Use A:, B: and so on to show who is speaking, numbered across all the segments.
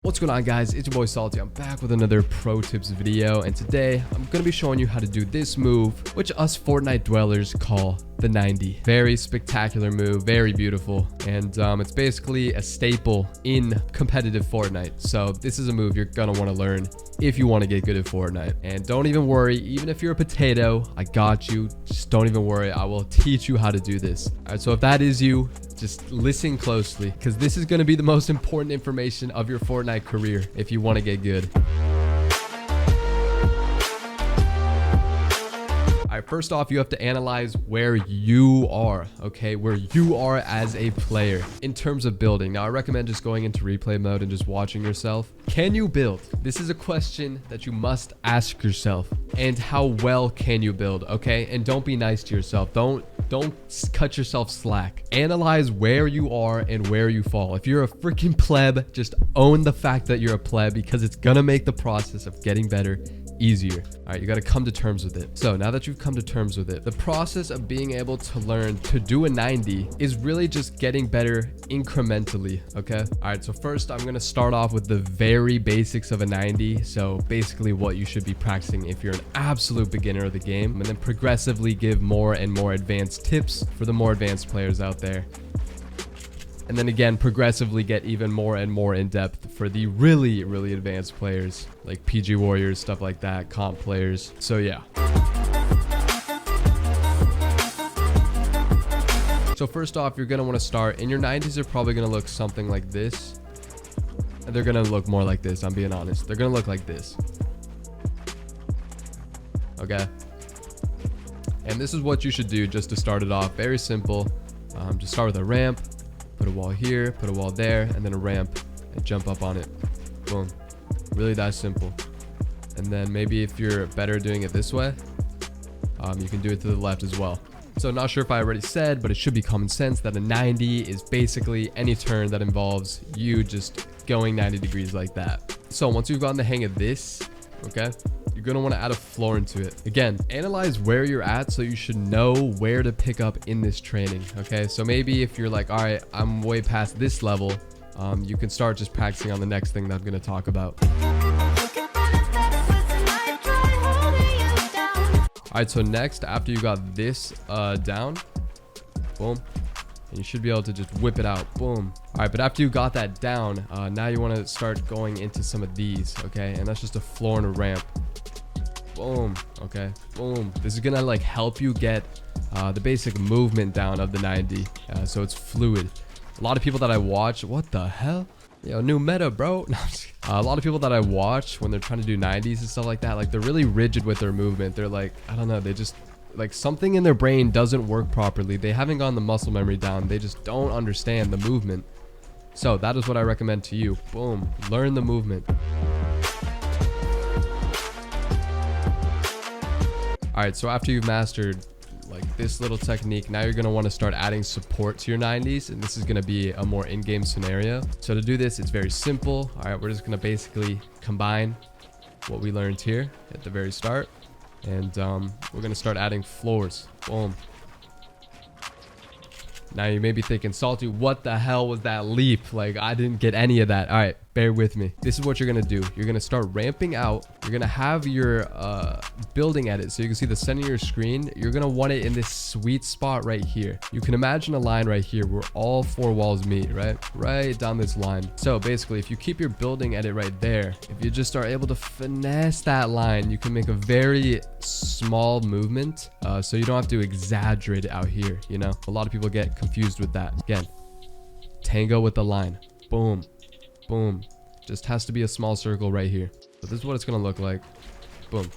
A: What's going on, guys? It's your boy Salty. I'm back with another pro tips video, and today I'm going to be showing you how to do this move, which us Fortnite dwellers call the 90. Very spectacular move, very beautiful, and it's basically a staple in competitive Fortnite. So this is a move you're gonna want to learn if you want to get good at Fortnite. And don't even worry, even if you're a potato, I got you. Just don't even worry, I will teach you how to do this. All right, so if that is you, just listen closely, because this is going to be the most important information of your Fortnite career if you want to get good. Alright, first off, you have to analyze where you are, okay? Where you are as a player in terms of building. Now, I recommend just going into replay mode and just watching yourself. Can you build? This is a question that you must ask yourself. And how well can you build, okay? And don't be nice to yourself. Don't cut yourself slack. Analyze where you are and where you fall. If you're a freaking pleb, just own the fact that you're a pleb, because it's gonna make the process of getting better easier. All right, you got to come to terms with it. So now that you've come to terms with it, the process of being able to learn to do a 90 is really just getting better incrementally, okay? All right, so first I'm going to start off with the very basics of a 90. So basically what you should be practicing if you're an absolute beginner of the game, and then progressively give more and more advanced tips for the more advanced players out there. And then again, progressively get even more and more in depth for the really, really advanced players like PG Warriors, stuff like that, comp players. So yeah. So first off, you're going to want to start, and your 90s are probably going to look something like this. And they're going to look more like this, I'm being honest. They're going to look like this. Okay. And this is what you should do just to start it off. Very simple. Just start with a ramp. Put a wall here, put a wall there, and then a ramp, and jump up on it. Boom. Really that simple. And then maybe if you're better doing it this way, you can do it to the left as well. So not sure if I already said, but it should be common sense that a 90 is basically any turn that involves you just going 90 degrees like that. So once you've gotten the hang of this, okay, you're going to want to add a floor into it. Again, analyze where you're at so you should know where to pick up in this training, okay? So maybe if you're like, all right, I'm way past this level, you can start just practicing on the next thing that I'm going to talk about. All right, so next, after you got this down, boom, and you should be able to just whip it out, boom. All right, but after you got that down, now you want to start going into some of these, okay? And that's just a floor and a ramp. Boom. Okay, boom. This is gonna like help you get the basic movement down of the 90, so it's fluid. A lot of people that I watch, what the hell, yo, new meta, bro. No, a lot of people that I watch when they're trying to do 90s and stuff like that, like they're really rigid with their movement. They're like, I don't know, they just like something in their brain doesn't work properly. They haven't gotten the muscle memory down. They just don't understand the movement. So that is what I recommend to you. Boom, learn the movement. All right, so after you've mastered like this little technique, now you're going to want to start adding support to your 90s, and this is going to be a more in-game scenario. So to do this, it's very simple. All right, we're just going to basically combine what we learned here at the very start, and we're going to start adding floors. Boom. Now you may be thinking, Salty, what the hell was that leap? Like, I didn't get any of that. All right, bear with me. This is what you're going to do. You're going to start ramping out. You're going to have your building edit, so you can see the center of your screen. You're going to want it in this sweet spot right here. You can imagine a line right here where all four walls meet, right down this line. So basically, if you keep your building edit right there, if you just are able to finesse that line, you can make a very small movement, so you don't have to exaggerate it out here. You know, a lot of people get confused with that. Again, tango with the line. Boom, boom. Just has to be a small circle right here. So this is what it's gonna look like. Boom.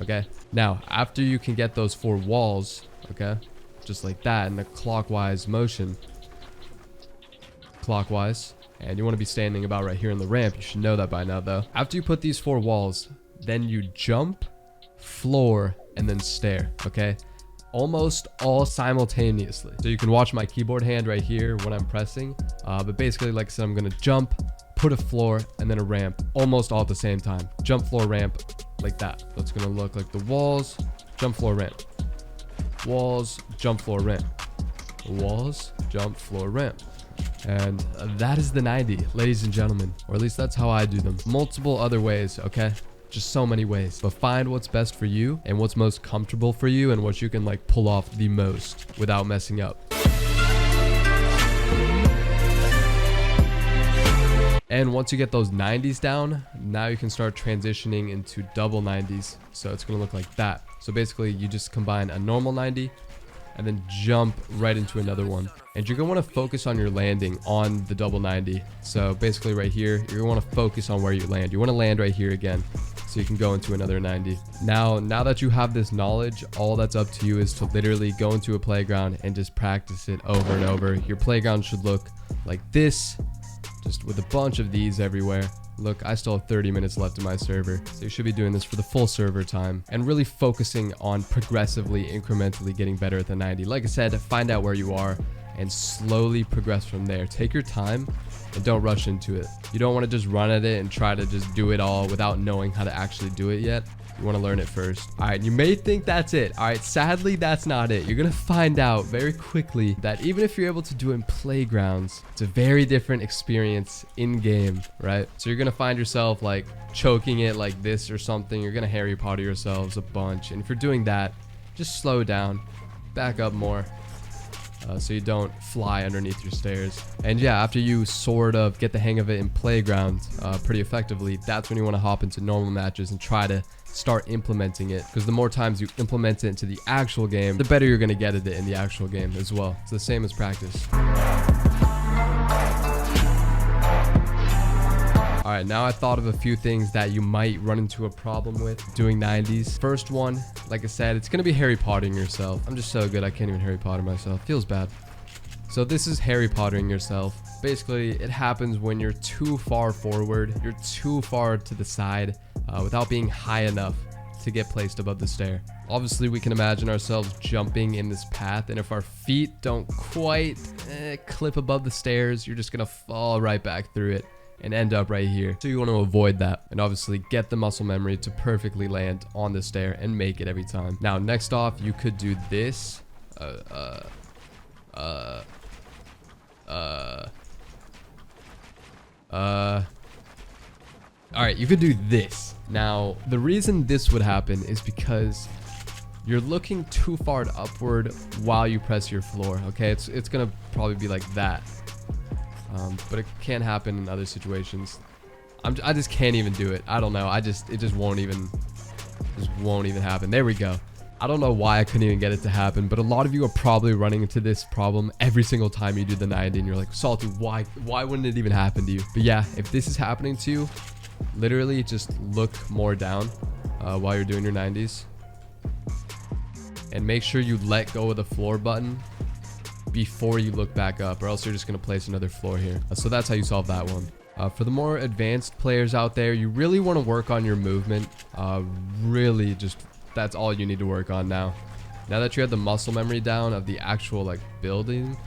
A: Okay, now after you can get those four walls, okay, just like that in a clockwise motion, clockwise, and you want to be standing about right here in the ramp. You should know that by now though. After you put these four walls, then you jump, floor, and then stair, okay? Almost all simultaneously. So you can watch my keyboard hand right here when I'm pressing, but basically, like I said, I'm gonna jump, put a floor, and then a ramp, almost all at the same time. Jump, floor, ramp, like that. So it's gonna look like the walls, jump, floor, ramp, walls, jump, floor, ramp, walls, jump, floor, ramp, And that is the 90, ladies and gentlemen, or at least that's how I do them. Multiple other ways, okay? Just so many ways, but find what's best for you and what's most comfortable for you and what you can like pull off the most without messing up. And once you get those 90s down, now you can start transitioning into double 90s. So it's gonna look like that. So basically you just combine a normal 90 and then jump right into another one. And you're gonna wanna focus on your landing on the double 90. So basically right here, you're gonna wanna focus on where you land. You wanna land right here again, so you can go into another 90. Now that you have this knowledge, all that's up to you is to literally go into a playground and just practice it over and over. Your playground should look like this, just with a bunch of these everywhere. Look, I still have 30 minutes left in my server, so you should be doing this for the full server time and really focusing on progressively, incrementally getting better at the 90. Like I said, find out where you are and slowly progress from there. Take your time and don't rush into it. You don't want to just run at it and try to just do it all without knowing how to actually do it yet. You want to learn it first. All right, you may think that's it. All right, sadly, that's not it. You're going to find out very quickly that even if you're able to do it in playgrounds, it's a very different experience in game, right? So you're going to find yourself like choking it like this or something. You're going to Harry Potter yourselves a bunch. And if you're doing that, just slow down, back up more. So you don't fly underneath your stairs. And yeah, after you sort of get the hang of it in playground pretty effectively, that's when you want to hop into normal matches and try to start implementing it, because the more times you implement it into the actual game, the better you're going to get at it in the actual game as well. It's the same as practice. All right, now I thought of a few things that you might run into a problem with doing 90s. First one, like I said, it's going to be Harry Pottering yourself. I'm just so good, I can't even Harry Potter myself. Feels bad. So this is Harry Pottering yourself. Basically, it happens when you're too far forward, you're too far to the side without being high enough to get placed above the stair. Obviously, we can imagine ourselves jumping in this path, and if our feet don't quite clip above the stairs, you're just going to fall right back through it and end up right here. So you want to avoid that and obviously get the muscle memory to perfectly land on the stair and make it every time. Now, next off, you could do this. All right, you could do this. Now, the reason this would happen is because you're looking too far upward while you press your floor. Okay, it's gonna probably be like that. But it can happen in other situations. I just can't even do it. I don't know. It just won't even happen. There we go. I don't know why I couldn't even get it to happen, but a lot of you are probably running into this problem every single time you do the 90 and you're like, Salty, why wouldn't it even happen to you? But yeah, if this is happening to you, literally just look more down while you're doing your 90s. And make sure you let go of the floor button before you look back up, or else you're just going to place another floor here. So that's how you solve that one. For the more advanced players out there, you really want to work on your movement. Really just, that's all you need to work on now. Now that you have the muscle memory down of the actual like building,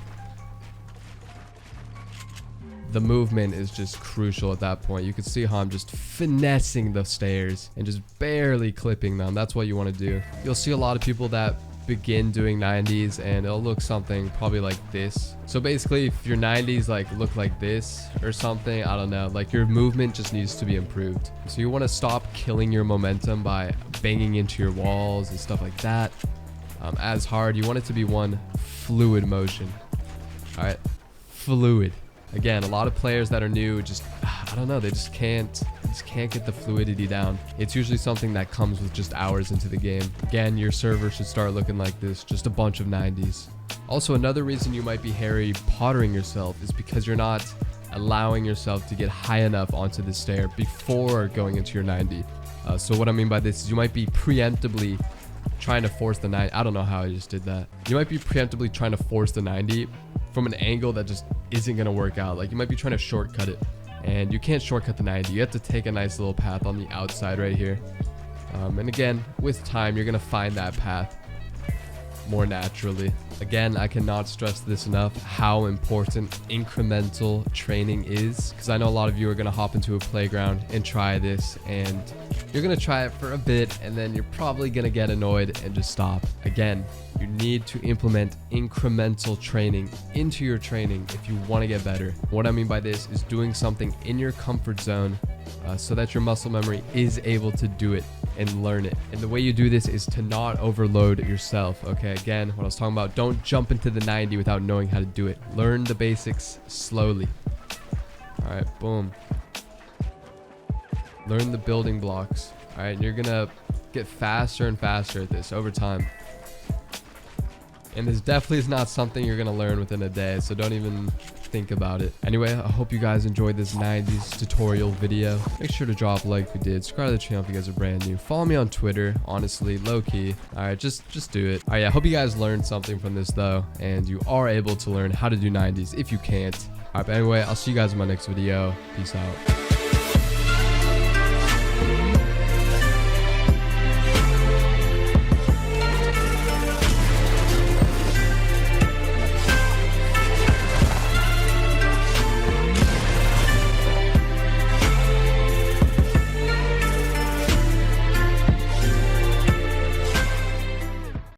A: the movement is just crucial at that point. You can see how I'm just finessing the stairs and just barely clipping them. That's what you want to do. You'll see a lot of people that begin doing 90s and it'll look something probably like this. So basically, if your 90s like look like this or something, I don't know, like your movement just needs to be improved. So you want to stop killing your momentum by banging into your walls and stuff like that as hard. You want it to be one fluid motion. All right, fluid. Again, a lot of players that are new just, I don't know, they just can't get the fluidity down. It's usually something that comes with just hours into the game. Again, your server should start looking like this, just a bunch of 90s. Also, another reason you might be Harry Pottering yourself is because you're not allowing yourself to get high enough onto the stair before going into your 90. So what I mean by this is you might be preemptively trying to force the 90. I don't know how I just did that. You might be preemptively trying to force the 90 from an angle that just isn't going to work out. Like you might be trying to shortcut it, and you can't shortcut the 90. You have to take a nice little path on the outside right here. And again, with time, you're going to find that path more naturally. Again, I cannot stress this enough, how important incremental training is, because I know a lot of you are going to hop into a playground and try this, and You're gonna try it for a bit and then you're probably gonna get annoyed and just stop. Again, you need to implement incremental training into your training if you want to get better. What I mean by this is doing something in your comfort zone so that your muscle memory is able to do it and learn it. And the way you do this is to not overload yourself. Okay, again, what I was talking about, don't jump into the 90 without knowing how to do it. Learn the basics slowly. All right, boom. Learn the building blocks. All right, and you're gonna get faster and faster at this over time. And this definitely is not something you're gonna learn within a day, so don't even think about it. Anyway, I hope you guys enjoyed this 90s tutorial video. Make sure to drop a like if you did. Subscribe to the channel if you guys are brand new. Follow me on Twitter, honestly, low-key. All right, just do it. All right, I hope you guys learned something from this though, and you are able to learn how to do 90s if you can't. All right, but anyway, I'll see you guys in my next video. Peace out.